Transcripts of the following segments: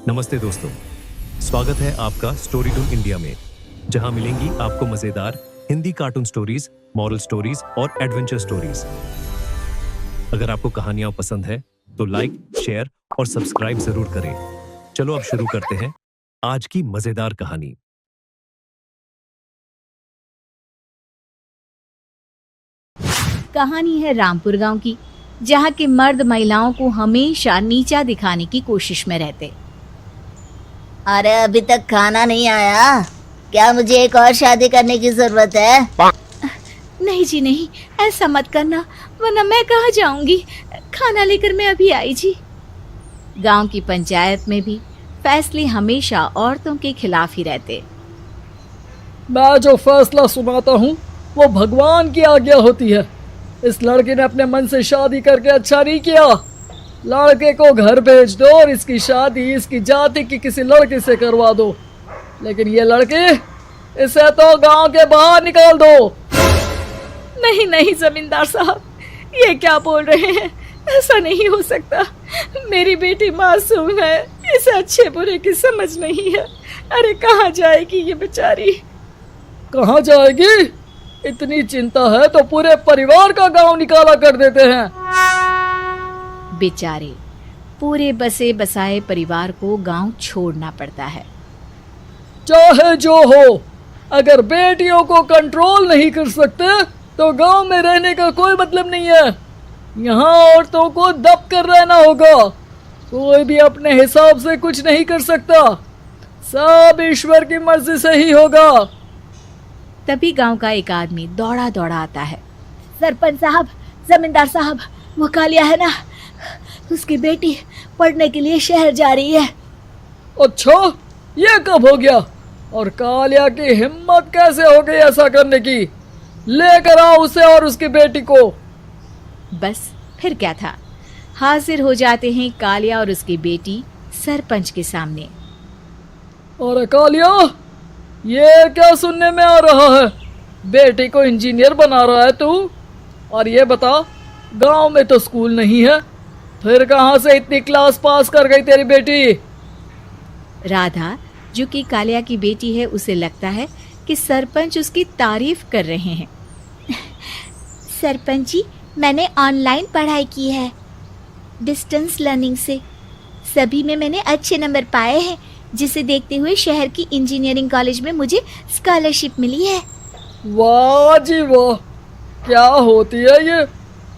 नमस्ते दोस्तों, स्वागत है आपका स्टोरी टून इंडिया में, जहां मिलेंगी आपको मजेदार Hindi cartoon stories, moral stories और एडवेंचर स्टोरीज। अगर आपको कहानियां पसंद है तो लाइक, शेयर और सब्सक्राइब जरूर करें। चलो अब शुरू करते हैं आज की मजेदार कहानी। कहानी है रामपुर गांव की, जहां के मर्द महिलाओं को हमेशा नीचा दिखाने की कोशिश में रहते। अरे अभी तक खाना नहीं आया क्या? मुझे एक और शादी करने की जरूरत है। नहीं जी नहीं, ऐसा मत करना, वरना मैं कहाँ जाऊंगी। खाना लेकर मैं अभी आई जी। गांव की पंचायत में भी फैसले हमेशा औरतों के खिलाफ ही रहते। मैं जो फैसला सुनाता हूँ वो भगवान की आज्ञा होती है। इस लड़के ने अपने मन से शादी करके अच्छा नहीं किया। लड़के को घर भेज दो और इसकी शादी इसकी जाति की किसी लड़के से करवा दो, लेकिन ये लड़के, इसे तो गांव के बाहर निकाल दो। नहीं नहीं जमींदार साहब, ये क्या बोल रहे हैं? ऐसा नहीं हो सकता। मेरी बेटी मासूम है, इसे अच्छे बुरे की समझ नहीं है। अरे कहाँ जाएगी ये बेचारी? कहाँ जाएगी? इतनी चिंता है तो पूरे परिवार का गांव निकाला कर देते हैं। बेचारे पूरे बसे बसाए परिवार को गांव छोड़ना पड़ता है। चाहे जो हो, अगर बेटियों को कंट्रोल नहीं कर सकते तो गांव में रहने का कोई मतलब नहीं है। यहाँ औरतों को दब कर रहना होगा। कोई भी अपने हिसाब से कुछ नहीं कर सकता, सब ईश्वर की मर्जी से ही होगा। तभी गांव का एक आदमी दौड़ा दौड़ा आता है। सरपंच साहब, जमींदार साहब, वो कालिया है ना, उसकी बेटी पढ़ने के लिए शहर जा रही है। अच्छा, ये कब हो गया? और कालिया की हिम्मत कैसे हो गई ऐसा करने की? लेकर आओ उसे और उसकी बेटी को। बस फिर क्या था, हाजिर हो जाते हैं कालिया और उसकी बेटी सरपंच के सामने। और कालिया, ये क्या सुनने में आ रहा है? बेटी को इंजीनियर बना रहा है तू? और ये बता, गांव में तो स्कूल नहीं है, फिर कहां से इतनी क्लास पास कर गई तेरी बेटी? राधा, जो कि कालिया की बेटी है, उसे लगता है कि सरपंच उसकी तारीफ कर रहे हैं। सरपंच जी, मैंने ऑनलाइन पढ़ाई की है, डिस्टेंस लर्निंग से। सभी में मैंने अच्छे नंबर पाए हैं, जिसे देखते हुए शहर की इंजीनियरिंग कॉलेज में मुझे स्कॉलरशिप मिली है। वाह जी वाह, क्या होती है ये?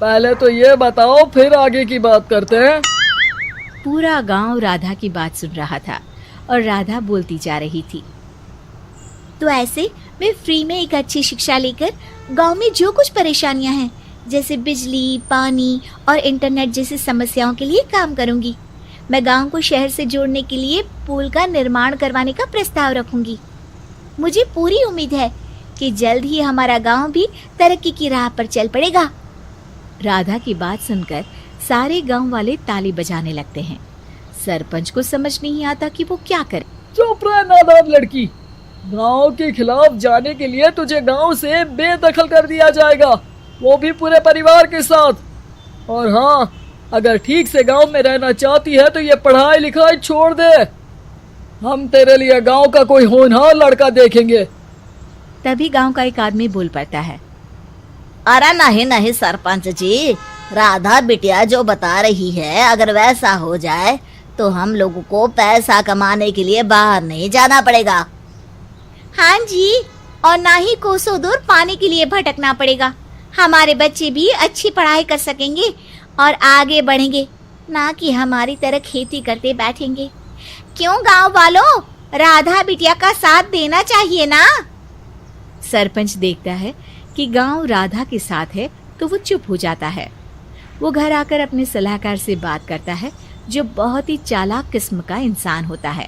पहले तो ये बताओ, फिर आगे की बात करते हैं। पूरा गांव राधा की बात सुन रहा था और राधा बोलती जा रही थी। तो ऐसे मैं फ्री में एक अच्छी शिक्षा लेकर गांव में जो कुछ परेशानियां हैं, जैसे बिजली, पानी और इंटरनेट जैसी समस्याओं के लिए काम करूंगी। मैं गांव को शहर से जोड़ने के लिए पुल का निर्माण करवाने का प्रस्ताव रखूंगी। मुझे पूरी उम्मीद है कि जल्द ही हमारा गांव भी तरक्की की राह पर चल पड़ेगा। राधा की बात सुनकर सारे गांव वाले ताली बजाने लगते हैं। सरपंच को समझ नहीं आता कि वो क्या करे। चुप रह नादान लड़की, गांव के खिलाफ जाने के लिए तुझे गांव से बेदखल कर दिया जाएगा, वो भी पूरे परिवार के साथ। और हाँ, अगर ठीक से गांव में रहना चाहती है तो ये पढ़ाई लिखाई छोड़ दे। हम तेरे लिए गांव का कोई होनहार लड़का देखेंगे। तभी गांव का एक आदमी बोल पड़ता है। अरे नहीं नहीं सरपंच जी, राधा बिटिया जो बता रही है, अगर वैसा हो जाए तो हम लोगों को पैसा कमाने के लिए बाहर नहीं जाना पड़ेगा। हाँ जी, और ना ही कोसों दूर पानी के लिए भटकना पड़ेगा। हमारे बच्चे भी अच्छी पढ़ाई कर सकेंगे और आगे बढ़ेंगे, ना कि हमारी तरह खेती करते बैठेंगे। क्यों गांव वालों, राधा बिटिया का साथ देना चाहिए ना। सरपंच देखता है कि गांव राधा के साथ है तो वो चुप हो जाता है। वो घर आकर अपने सलाहकार से बात करता है, जो बहुत ही चालाक किस्म का इंसान होता है।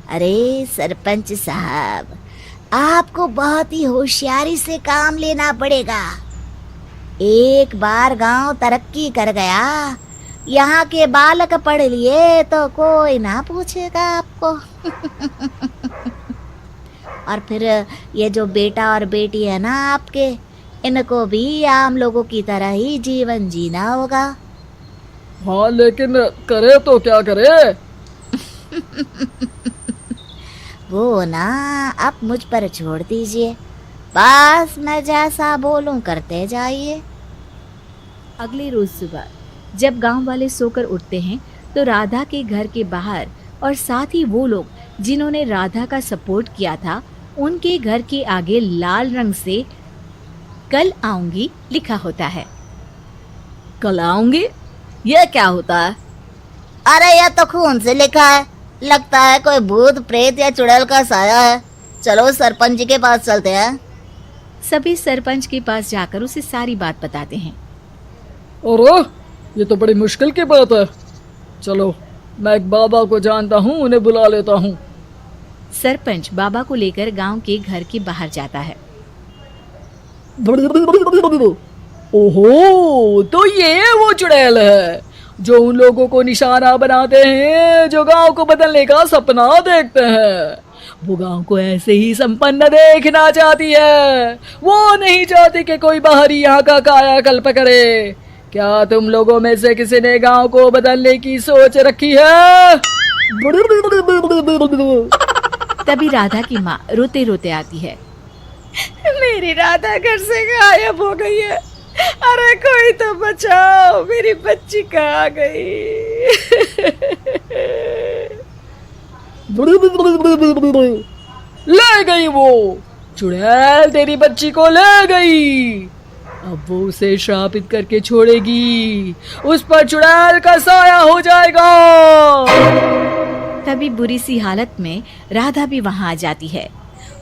अरे सरपंच साहब, आपको बहुत ही होशियारी से काम लेना पड़ेगा। एक बार गांव तरक्की कर गया, यहाँ के बालक पढ़ लिए तो कोई ना पूछेगा आपको। और फिर ये जो बेटा और बेटी है ना आपके, इनको भी आम लोगों की तरह ही जीवन जीना होगा। हाँ, लेकिन करे तो क्या करे? वो ना आप मुझ पर छोड़ दीजिए, बस मैं जैसा बोलूं करते जाइए। अगले रोज सुबह जब गांव वाले सोकर उठते हैं तो राधा के घर के बाहर और साथ ही वो लोग जिन्होंने राधा का सपोर्ट किया था उनके घर के आगे लाल रंग से कल आऊंगी लिखा होता है। कल आऊंगी? यह क्या होता है? अरे यह तो खून से लिखा है, लगता है कोई भूत प्रेत या चुड़ैल का साया है। चलो सरपंच जी के पास चलते हैं। सभी सरपंच के पास जाकर उसे सारी बात बताते हैं। और ये तो बड़ी मुश्किल की बात है। चलो, मैं एक बाबा को जानता हूँ, उन्हें बुला लेता हूँ। सरपंच बाबा को लेकर गांव के घर के बाहर जाता है। ओहो, तो ये वो चुड़ैल है जो उन लोगों को निशाना बनाते हैं जो गांव को बदलने का सपना देखते हैं। वो गांव को ऐसे ही संपन्न देखना चाहती है। वो नहीं चाहती कि कोई बाहरी यहाँ का कायाकल्प करे। क्या तुम लोगों में से किसी ने गांव को बदलने की सोच रखी है? तभी राधा की माँ रोते रोते आती है। मेरी राधा घर से गायब हो गई है। अरे कोई तो बचाओ, मेरी बच्ची कहाँ गई? ले गई वो चुड़ैल, तेरी बच्ची को ले गई। अब वो उसे श्रापित करके छोड़ेगी, उस पर चुड़ैल का साया हो जाएगा। तभी बुरी सी हालत में राधा भी वहां आ जाती है।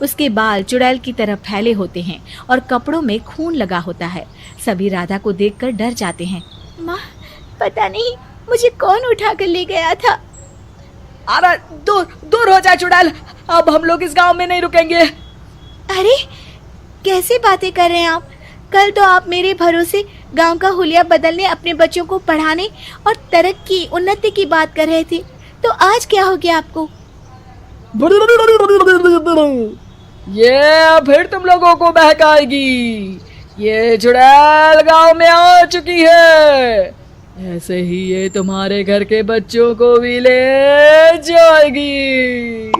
उसके बाल चुड़ैल की तरह फैले होते हैं और कपड़ों में खून लगा होता है। सभी राधा को देखकर डर जाते हैं। माँ, पता नहीं मुझे कौन उठा कर ले गया था। अरे दूर दूर हो जा चुड़ैल, अब हम लोग इस गांव में नहीं रुकेंगे। अरे कैसे बातें कर रहे हैं आप? कल तो आप मेरे भरोसे गांव का हुलिया बदलने, अपने बच्चों को पढ़ाने और तरक्की उन्नति की बात कर रहे थे, तो आज क्या हो गया आपको? ये फिर तुम लोगों को बहकाएगी। ये चुड़ैल गांव में आ चुकी है, ऐसे ही ये तुम्हारे घर के बच्चों को भी ले जाएगी।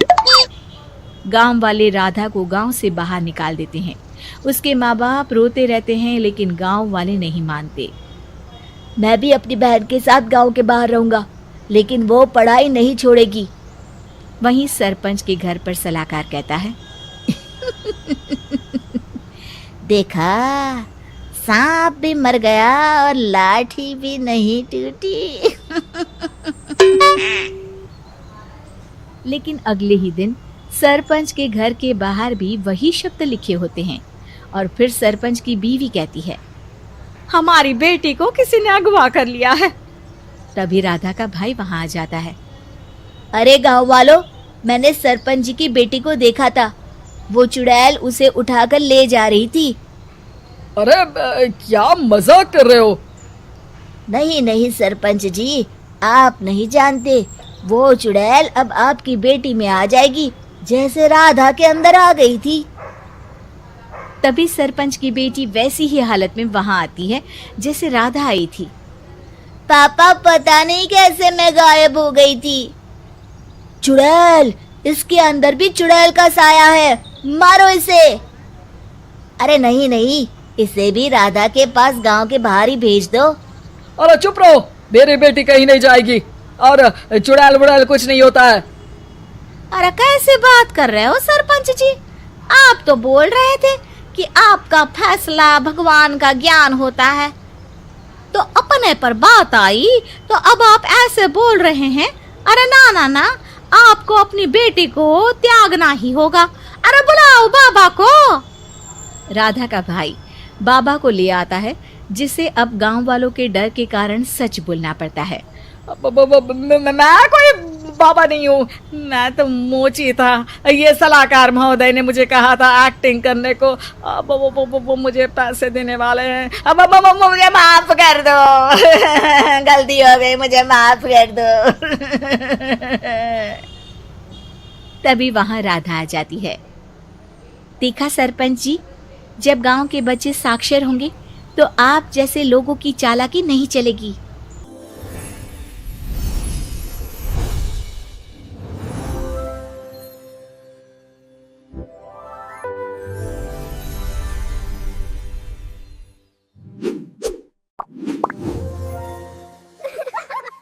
गांव वाले राधा को गांव से बाहर निकाल देते हैं। उसके माँ बाप रोते रहते हैं लेकिन गांव वाले नहीं मानते। मैं भी अपनी बहन के साथ गांव के बाहर रहूंगा, लेकिन वो पढ़ाई नहीं छोड़ेगी। वहीं सरपंच के घर पर सलाहकार कहता है। देखा, सांप भी मर गया और लाठी भी नहीं टूटी। लेकिन अगले ही दिन सरपंच के घर के बाहर भी वही शब्द लिखे होते हैं और फिर सरपंच की बीवी कहती है, हमारी बेटी को किसी ने अगवा कर लिया है। तभी राधा का भाई वहां आ जाता है। अरे गांव वालों, मैंने सरपंच जी की बेटी को देखा था। वो चुड़ैल उसे उठाकर ले जा रही थी। अरे क्या मजाक कर रहे हो? नहीं नहीं सरपंच जी, आप नहीं जानते। वो चुड़ैल अब आपकी बेटी में आ जाएगी, जैसे राधा के अंदर आ गई थी। तभी सरपंच की बेटी वैसी ही हालत में वहां आती है जैसे राधा आई थी। पापा, पता नहीं कैसे मैं गायब हो गई थी। चुड़ैल, इसके अंदर भी चुड़ैल का साया है, मारो इसे। अरे नहीं नहीं, इसे भी राधा के पास गांव के बाहर ही भेज दो। अरे चुप रहो, मेरी बेटी कहीं नहीं जाएगी और चुड़ैल वुड़ैल कुछ नहीं होता है। अरे कैसे बात कर रहे हो सरपंच जी? आप तो बोल रहे थे कि आपका फैसला भगवान का ज्ञान होता है, तो अपने पर बात आई तो अब आप ऐसे बोल रहे हैं। अरे ना ना ना, आपको अपनी बेटी को त्यागना ही होगा। अरे बुलाओ बाबा को। राधा का भाई बाबा को ले आता है, जिसे अब गांव वालों के डर के कारण सच बोलना पड़ता है। मैं कोई बाबा नहीं हूँ, मैं तो मोची था। ये सलाहकार महोदय ने मुझे कहा था एक्टिंग करने को। अब वो मुझे पैसे देने वाले हैं। अब मुझे माफ कर दो। गलती हो गई, मुझे माफ कर दो। तभी वहां राधा आ जाती है। देखा सरपंच जी, जब गांव के बच्चे साक्षर होंगे तो आप जैसे लोगों की चालाकी नहीं चलेगी।